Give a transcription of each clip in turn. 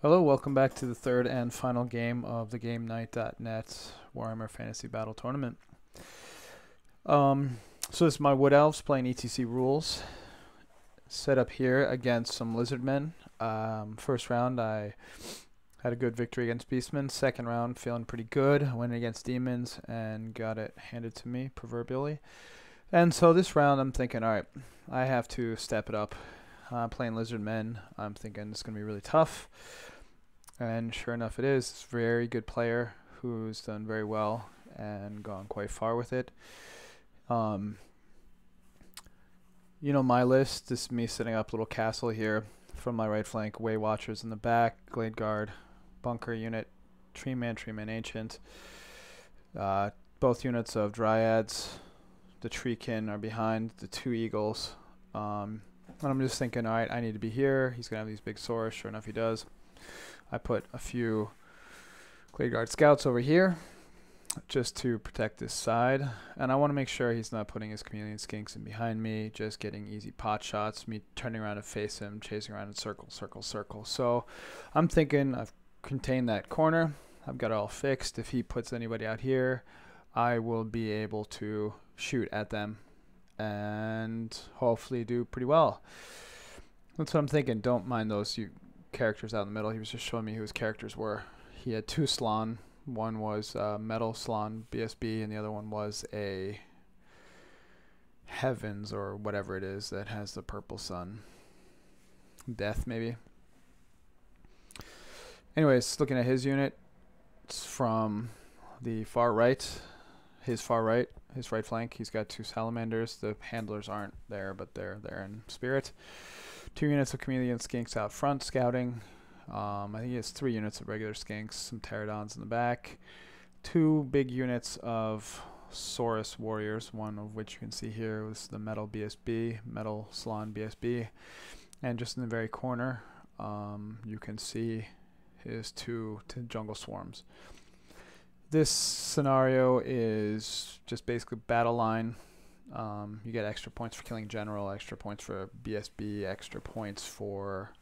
Hello, welcome back to the third and final game of the GameNight.net Warhammer Fantasy Battle Tournament. So this is my Wood Elves playing ETC rules. Set up here against some Lizardmen. First round I had a good victory against Beastmen. Second round feeling pretty good. I went against Demons and got it handed to me, proverbially. And so this round I'm thinking, alright, I have to step it up. Playing Lizardmen, I'm thinking it's going to be really tough. And sure enough it is. It's a very good player who's done very well and gone quite far with it. You know my list. This is me setting up a little castle here from my right flank. Way Watchers in the back, Glade Guard, Bunker unit, Tree Man Ancient. Both units of Dryads. The Treekin are behind the two Eagles. And I'm just thinking, alright, I need to be here. He's going to have these big swords. Sure enough he does. I put a few Glade Guard scouts over here just to protect this side, and I want to make sure he's not putting his chameleon skinks in behind me, just getting easy pot shots, me turning around to face him, chasing around in circle. So I'm thinking I've contained that corner. I've got it all fixed. If he puts anybody out here, I will be able to shoot at them and hopefully do pretty well. That's what I'm thinking. Don't mind those characters out in the middle. He was just showing me who his characters were. He had two Slann. One was Metal Slann BSB, and the other one was a Heavens or whatever it is that has the purple sun. Death, maybe. Anyways, looking at his unit, it's from the far right. His right flank. He's got two Salamanders. The handlers aren't there, but they're there in spirit. 2 units of chameleon skinks out front scouting. I think he has 3 units of regular skinks, some pterodons in the back. 2 big units of Saurus warriors, one of which you can see here was the Metal Slann BSB. And just in the very corner, you can see his two jungle swarms. This scenario is just basically Battleline. You get extra points for killing general, extra points for BSB, extra points for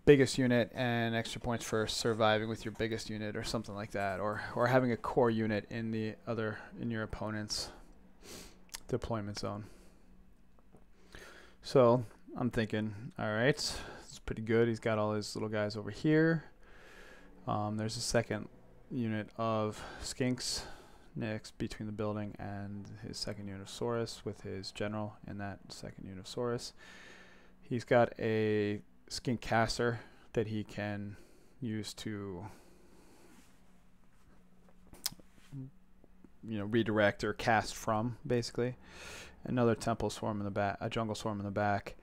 biggest unit, and extra points for surviving with your biggest unit or something like that, or having a core unit in your opponent's deployment zone. So I'm thinking, all right, it's pretty good. He's got all his little guys over here. There's a second unit of skinks next between the building and his second unit of Saurus with his general in that second unit of Saurus. He's got a skink caster that he can use to redirect or cast from, basically. Another temple swarm in the back, a jungle swarm in the back.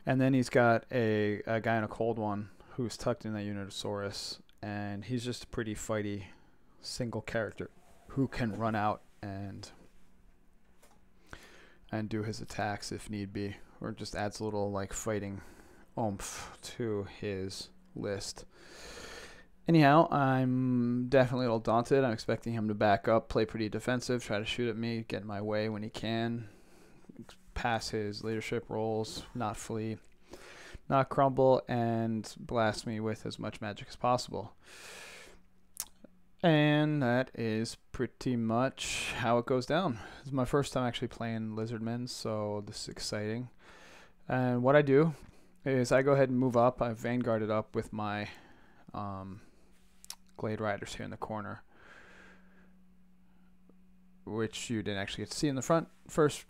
And then he's got a guy in a cold one who's tucked in that unit of Saurus, and he's just a pretty fighty single character who can run out and do his attacks if need be, or just adds a little like fighting oomph to his list. Anyhow, I'm definitely a little daunted. I'm expecting him to back up, play pretty defensive, try to shoot at me, get in my way when he can, pass his leadership roles, not flee, not crumble, and blast me with as much magic as possible. And that is pretty much how it goes down. This is my first time actually playing Lizardmen, so this is exciting. And what I do is I go ahead and move up. I've vanguarded up with my Glade Riders here in the corner, which you didn't actually get to see in the first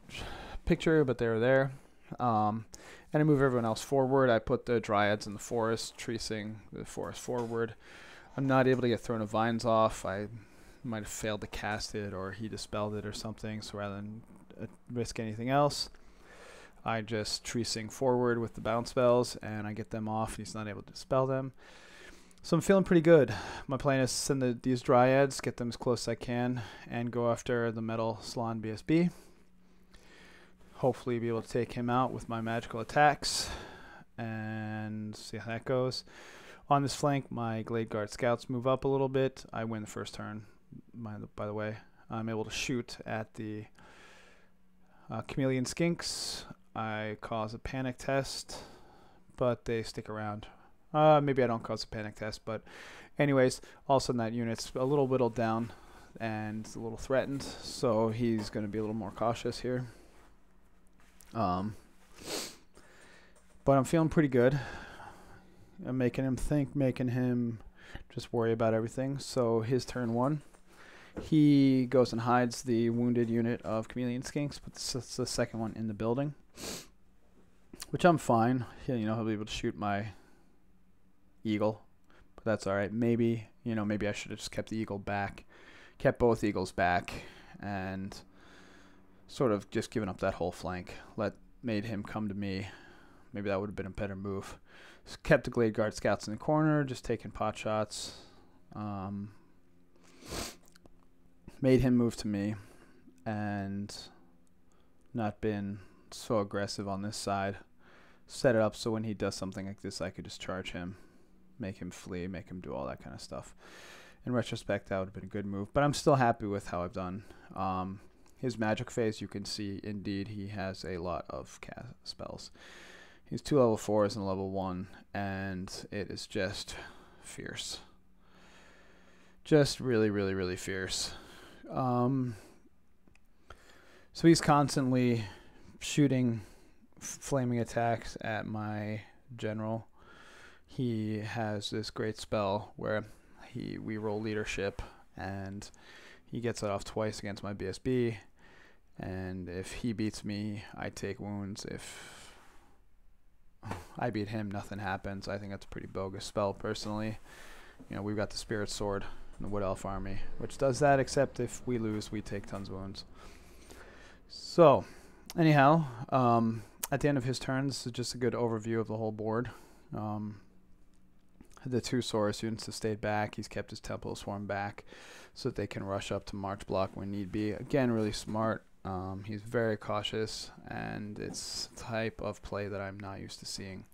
picture, but they were there. And I move everyone else forward. I put the Dryads in the forest, tracing the forest forward. I'm not able to get Throne of Vines off. I might have failed to cast it, or he dispelled it or something, so rather than risk anything else, I just tracing forward with the bounce spells, and I get them off. He's not able to dispel them. So I'm feeling pretty good. My plan is to send these Dryads, get them as close as I can, and go after the Metal Slann BSB. Hopefully be able to take him out with my magical attacks, and see how that goes. On this flank, my Glade Guard scouts move up a little bit. I win the first turn, by the way. I'm able to shoot at the chameleon skinks. I cause a panic test but they stick around. Maybe I don't cause a panic test, but anyways, all of a sudden that unit's a little whittled down and a little threatened, so he's going to be a little more cautious here. But I'm feeling pretty good. I'm making him think, making him just worry about everything. So his turn 1, he goes and hides the wounded unit of chameleon skinks, but it's the second one in the building, which I'm fine. He'll be able to shoot my eagle, but that's all right. Maybe I should have just kept the eagle back, kept both eagles back, and sort of just given up that whole flank. Made him come to me. Maybe that would have been a better move. Just kept the Glade Guard scouts in the corner, just taking pot shots. Made him move to me, and not been so aggressive on this side. Set it up so when he does something like this, I could just charge him, make him flee, make him do all that kind of stuff. In retrospect, that would have been a good move, but I'm still happy with how I've done. His magic phase, you can see, indeed, he has a lot of cast spells. He's 2 level 4s and a level 1, and it is just fierce. Just really, really, really fierce. So he's constantly shooting flaming attacks at my general. He has this great spell where we roll leadership, and he gets it off twice against my BSB, and if he beats me, I take wounds. If I beat him, nothing happens. I think that's a pretty bogus spell, personally. We've got the Spirit Sword in the Wood Elf army, which does that, except if we lose, we take tons of wounds. So, anyhow, at the end of his turn, this is just a good overview of the whole board. The 2 Saurus units have stayed back. He's kept his Temple Swarm back so that they can rush up to March block when need be. Again, really smart. He's very cautious, and it's a type of play that I'm not used to seeing.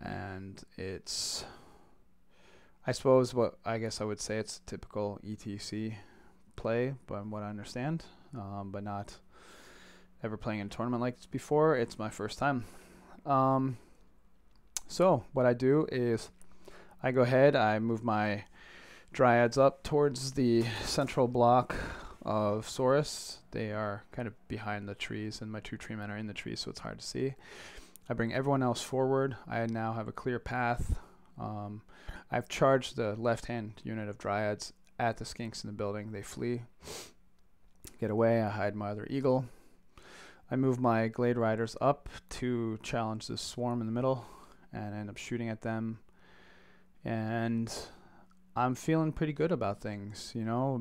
And it's, I suppose, I guess I would say it's a typical ETC play, but what I understand, but not ever playing in a tournament like this before. It's my first time. So what I do is I go ahead, I move my Dryads up towards the central block of Saurus. They are kind of behind the trees, and my 2 tree men are in the trees, so it's hard to see. I bring everyone else forward. I now have a clear path. I've charged the left-hand unit of Dryads at the skinks in the building. They flee, get away. I hide my other eagle. I move my Glade Riders up to challenge this swarm in the middle and end up shooting at them. And I'm feeling pretty good about things.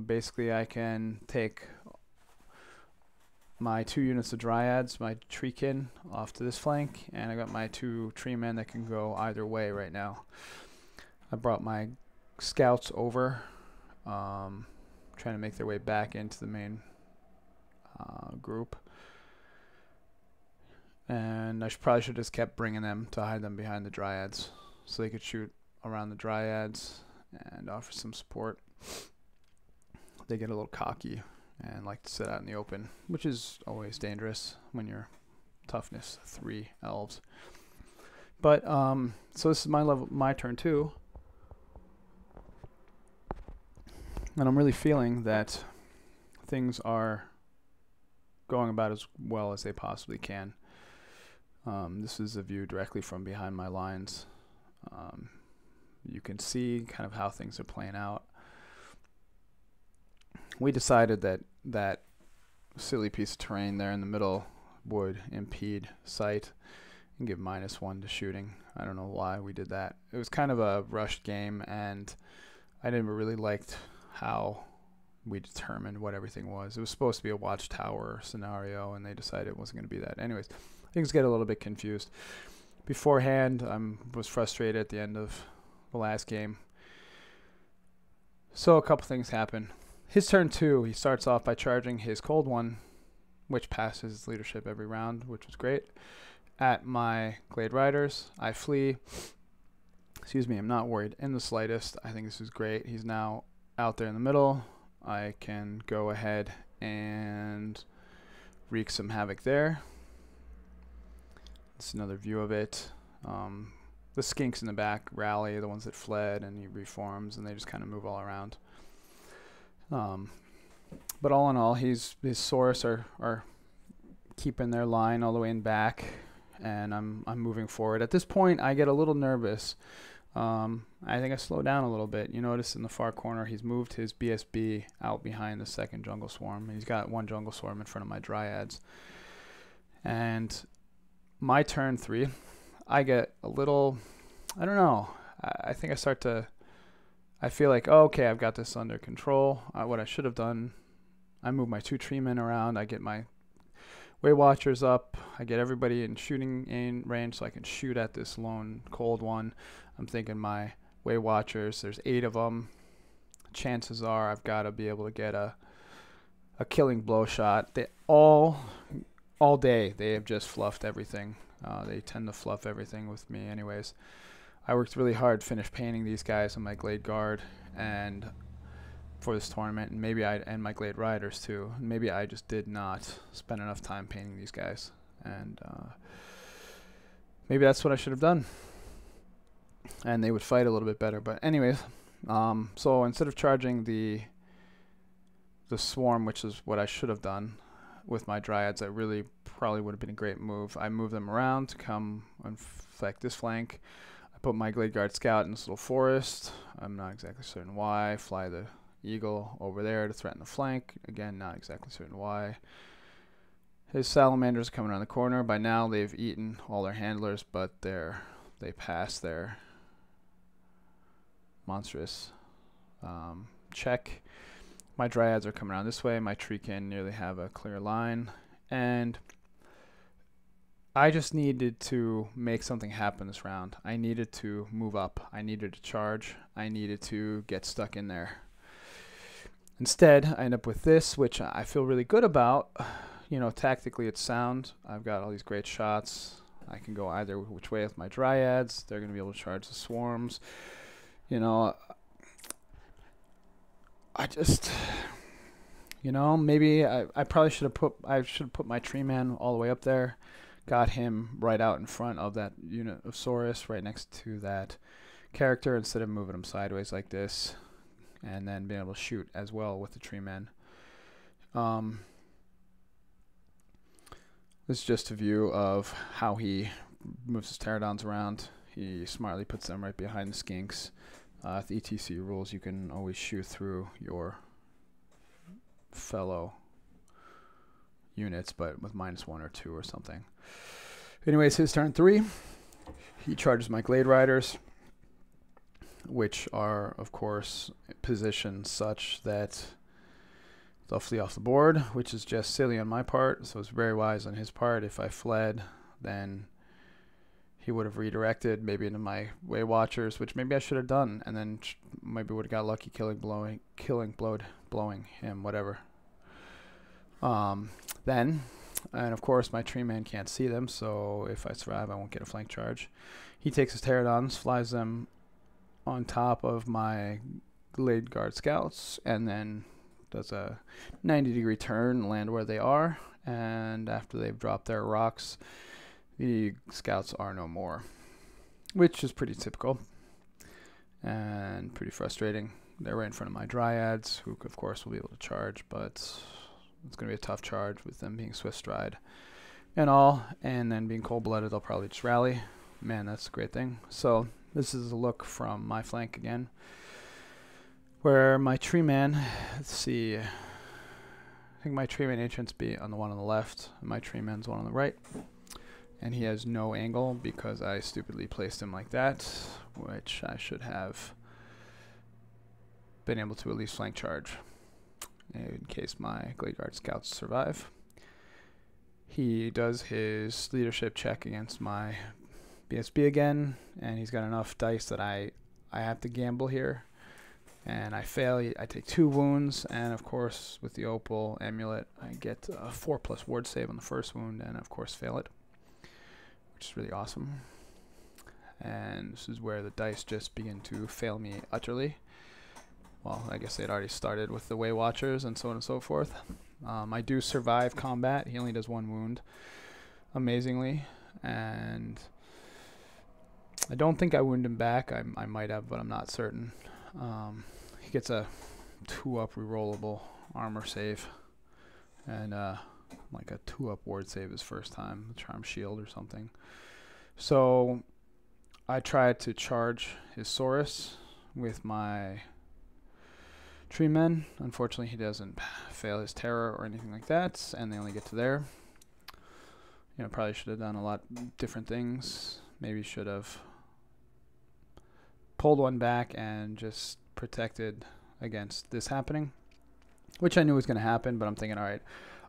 Basically I can take my 2 units of Dryads, my Treekin, off to this flank, and I got my 2 tree men that can go either way right now. I brought my scouts over, trying to make their way back into the main group. And I probably should have just kept bringing them to hide them behind the Dryads so they could shoot around the Dryads and offer some support. They get a little cocky and like to sit out in the open, which is always dangerous when you're toughness 3 elves. But so this is my turn 2, and I'm really feeling that things are going about as well as they possibly can. This is a view directly from behind my lines. You can see kind of how things are playing out. We decided that silly piece of terrain there in the middle would impede sight and give -1 to shooting. I don't know why we did that. It was kind of a rushed game, and I never really liked how we determined what everything was. It was supposed to be a watchtower scenario, and they decided it wasn't going to be that. Anyways, things get a little bit confused. Beforehand, I was frustrated at the end of the last game. So a couple things happen. His turn 2, he starts off by charging his cold one, which passes his leadership every round, which was great. At my Glade Riders, I flee. Excuse me, I'm not worried in the slightest. I think this is great. He's now out there in the middle. I can go ahead and wreak some havoc there. This is another view of it. The skinks in the back rally, the ones that fled, and he reforms, and they just kind of move all around. But all in all, his Saurus are keeping their line all the way in back, and I'm moving forward. At this point, I get a little nervous. I think I slow down a little bit. You notice in the far corner, he's moved his BSB out behind the second jungle swarm. He's got one jungle swarm in front of my dryads. And my turn 3, I get a little, I don't know, I think I feel like, oh, okay, I've got this under control. What I should have done, I move my 2 tree men around, I get my Way Watchers up, I get everybody in shooting range so I can shoot at this lone cold one. I'm thinking my Way Watchers, there's 8 of them. Chances are I've got to be able to get a killing blow shot. They all day they have just fluffed everything. They tend to fluff everything with me anyways. I worked really hard, finished painting these guys on my Glade Guard and for this tournament, and my Glade Riders too. Maybe I just did not spend enough time painting these guys, and maybe that's what I should have done, and they would fight a little bit better. But anyways, so instead of charging the swarm, which is what I should have done with my dryads, that really probably would have been a great move. I move them around to come and flank this flank. I put my Glade Guard scout in this little forest. I'm not exactly certain why. Fly the eagle over there to threaten the flank. Again, not exactly certain why. His salamanders are coming around the corner. By now they've eaten all their handlers, but they passed their monstrous check. My dryads are coming around this way. My tree can nearly have a clear line, and I just needed to make something happen this round. I needed to move up. I needed to charge. I needed to get stuck in there. Instead, I end up with this, which I feel really good about. You know, tactically it's sound. I've got all these great shots. I can go either which way with my dryads. They're going to be able to charge the swarms. You know, I just, you know, maybe I probably should have put my tree man all the way up there. Got him right out in front of that unit of Saurus, right next to that character, instead of moving him sideways like this, and then being able to shoot as well with the tree man. This is just a view of how he moves his pterodons around. He smartly puts them right behind the skinks. The ETC rules, you can always shoot through your fellow units, but with -1 or 2 or something. Anyways, his turn 3. He charges my Glade Riders, which are, of course, positioned such that they'll flee off the board, which is just silly on my part, so it's very wise on his part. If I fled, then he would have redirected maybe into my Way Watchers, which maybe I should have done, and then maybe would have got lucky blowing him, whatever. Then, and of course my tree man can't see them, so if I survive I won't get a flank charge. He takes his pterodons, flies them on top of my Glade Guard scouts, and then does a 90-degree turn, land where they are, and after they've dropped their rocks, the scouts are no more, which is pretty typical and pretty frustrating. They're right in front of my dryads, who of course will be able to charge, but it's going to be a tough charge with them being swift stride and all, and then being cold-blooded, they'll probably just rally. Man, that's a great thing. So this is a look from my flank again, where my tree man, let's see, I think my tree man entrance be on the one on the left, and my tree man's one on the right. And he has no angle because I stupidly placed him like that, which I should have been able to at least flank charge in case my Glade Guard scouts survive. He does his leadership check against my BSB again, and he's got enough dice that I have to gamble here. And I fail. I take 2 wounds, and of course with the Opal Amulet I get a 4+ ward save on the first wound, and of course fail it, which is really awesome. And this is where the dice just begin to fail me utterly. Well, I guess they'd already started with the Way Watchers and so on and so forth. I do survive combat. He only does 1 wound, amazingly. And I don't think I wound him back. I might have, but I'm not certain. He gets a 2-up rerollable armor save, and like a 2-up ward save his first time, charm shield or something. So I tried to charge his Saurus with my tree men. Unfortunately, he doesn't fail his terror or anything like that, and they only get to there. You know, probably should have done a lot different things. Maybe should have pulled one back and just protected against this happening, which I knew was going to happen, but I'm thinking, all right,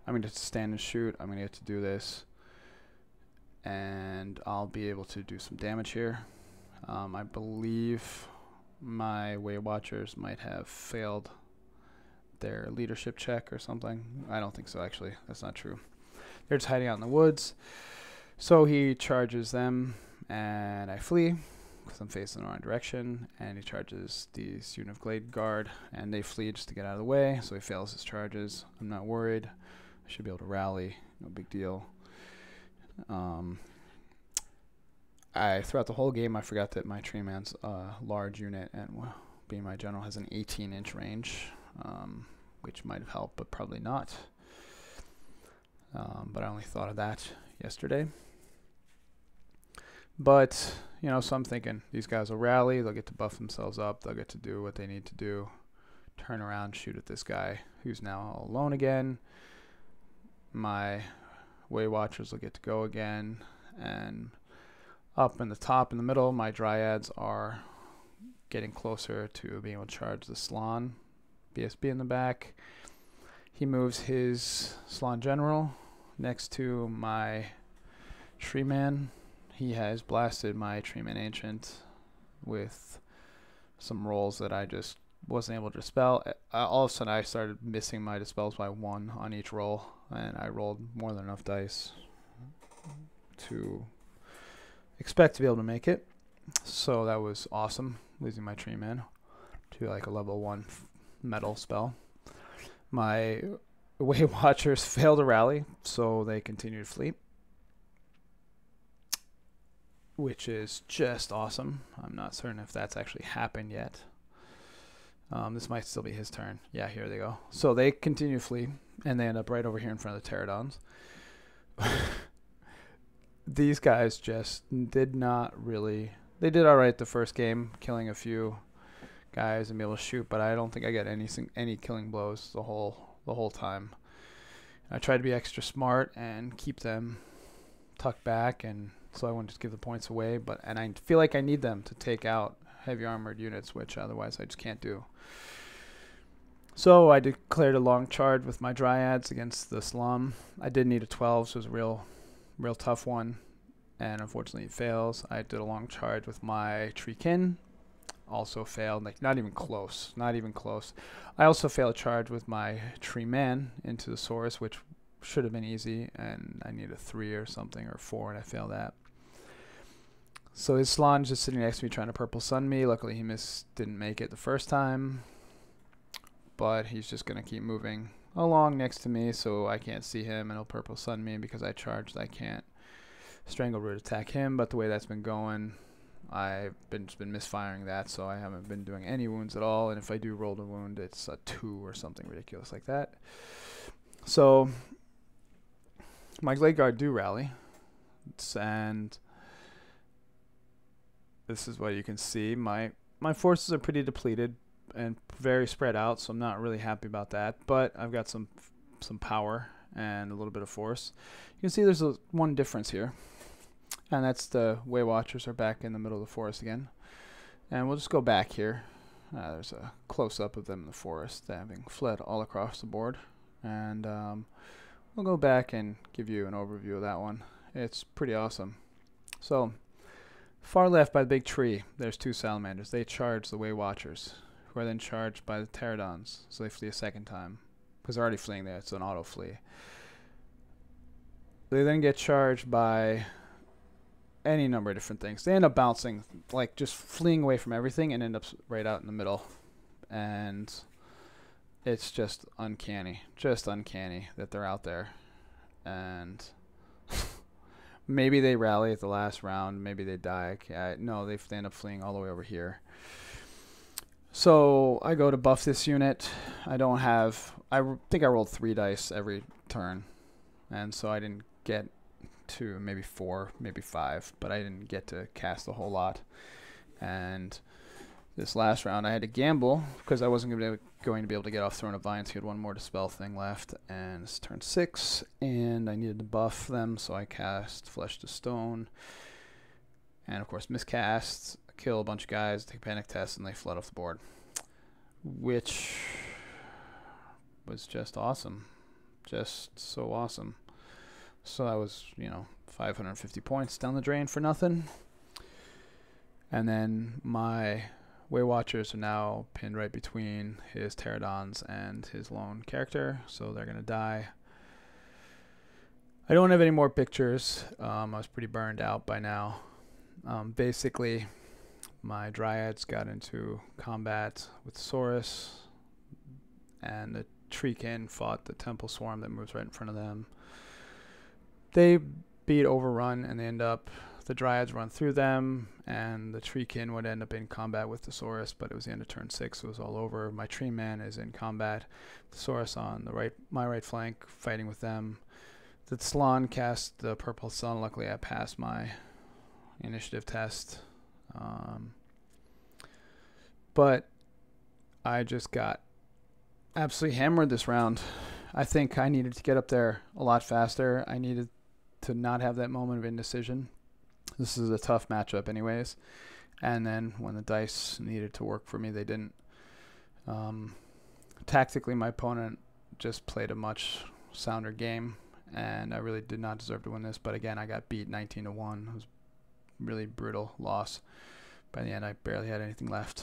I'm going to stand and shoot. I'm going to get to do this, and I'll be able to do some damage here. I believe my Way Watchers might have failed their leadership check or something. I don't think so, actually. That's not true. They're just hiding out in the woods. So he charges them, and I flee because I'm facing the wrong direction, and he charges these unit of Glade Guard, and they flee just to get out of the way, so he fails his charges. I'm not worried. I should be able to rally. No big deal. Throughout the whole game, I forgot that my tree man's a large unit, and being my general has an 18-inch range, which might have helped, but probably not. But I only thought of that yesterday. But, you know, so I'm thinking these guys will rally, they'll get to buff themselves up, they'll get to do what they need to do, turn around, shoot at this guy who's now all alone again. My Way Watchers will get to go again, and up in the top, in the middle, my Dryads are getting closer to being able to charge the Slann. BSB in the back. He moves his Slann General next to my Tree Man. He has blasted my Tree Man Ancient with some rolls that I just wasn't able to dispel. All of a sudden, I started missing my dispels by 1 on each roll, and I rolled more than enough dice to expect to be able to make it. So that was awesome, losing my Tree Man to like a level 1 metal spell. My Way Watchers failed to rally, so they continue to flee, which is just awesome. I'm not certain if that's actually happened yet. This might still be his turn. Yeah, here they go. So they continue to flee, and they end up right over here in front of the Pterodons. These guys just did not really... They did all right the first game, killing a few guys and be able to shoot, but I don't think I got any killing blows the whole time. I tried to be extra smart and keep them tucked back, and so I wouldn't just give the points away. And I feel like I need them to take out heavy armored units, which otherwise I just can't do. So I declared a long charge with my Dryads against the Slum. I did need a 12, so it was a real tough one, and unfortunately it fails. I did a long charge with my Treekin. Also failed, like not even close. I also failed a charge with my Tree Man into the Saurus, which should have been easy, and I need a 3 or something, or 4, and I failed that. So his Slan's just sitting next to me trying to purple sun me. Luckily he didn't make it the first time, but he's just going to keep moving along next to me so I can't see him, and he'll purple sun me, and because I charged I can't strangle root attack him. But the way that's been going, I've been misfiring that, so I haven't been doing any wounds at all, and if I do roll a wound, it's a 2 or something ridiculous like that. So my Glade Guard do rally, and this is what you can see. My forces are pretty depleted and very spread out, so I'm not really happy about that, but I've got some power and a little bit of force. You can see there's one difference here, and that's the Way Watchers are back in the middle of the forest again. And we'll just go back here. There's a close-up of them in the forest, having fled all across the board. And we'll go back and give you an overview of that one. It's pretty awesome. So, far left by the big tree, there's 2 salamanders. They charge the Way Watchers, who are then charged by the Pterodons. So they flee a second time, because they're already fleeing there. It's an auto flee. They then get charged by any number of different things. They end up bouncing, like just fleeing away from everything, and end up right out in the middle. And it's just uncanny that they're out there. And Maybe they rally at the last round. Maybe they die. No, they end up fleeing all the way over here. So I go to buff this unit. I don't have... I think I rolled 3 dice every turn. And so I didn't get to maybe 4, maybe 5. But I didn't get to cast a whole lot. And this last round I had to gamble because I wasn't going to be able to get off Throne of Vines. He had 1 more Dispel thing left. And it's turn 6. And I needed to buff them. So I cast Flesh to Stone. And of course miscast. Kill a bunch of guys, take panic tests, and they flood off the board, which was just awesome, just so awesome. So that was, 550 points down the drain for nothing. And then my Way Watchers are now pinned right between his Pterodons and his lone character, so they're gonna die. I don't have any more pictures. I was pretty burned out by now. Basically, my Dryads got into combat with Saurus, and the Treekin fought the Temple Swarm that moves right in front of them. They beat Overrun, and they end up, the Dryads run through them, and the Treekin would end up in combat with the Saurus, but it was the end of turn 6, so it was all over. My Tree Man is in combat, the Saurus on the right, my right flank, fighting with them. The Tzlan cast the Purple Sun. Luckily, I passed my initiative test. But I just got absolutely hammered this round. I think I needed to get up there a lot faster. I needed to not have that moment of indecision. This is a tough matchup anyways. And then when the dice needed to work for me, they didn't. Tactically, my opponent just played a much sounder game, and I really did not deserve to win this. But again, I got beat 19-1. It was really brutal loss. By the end, I barely had anything left.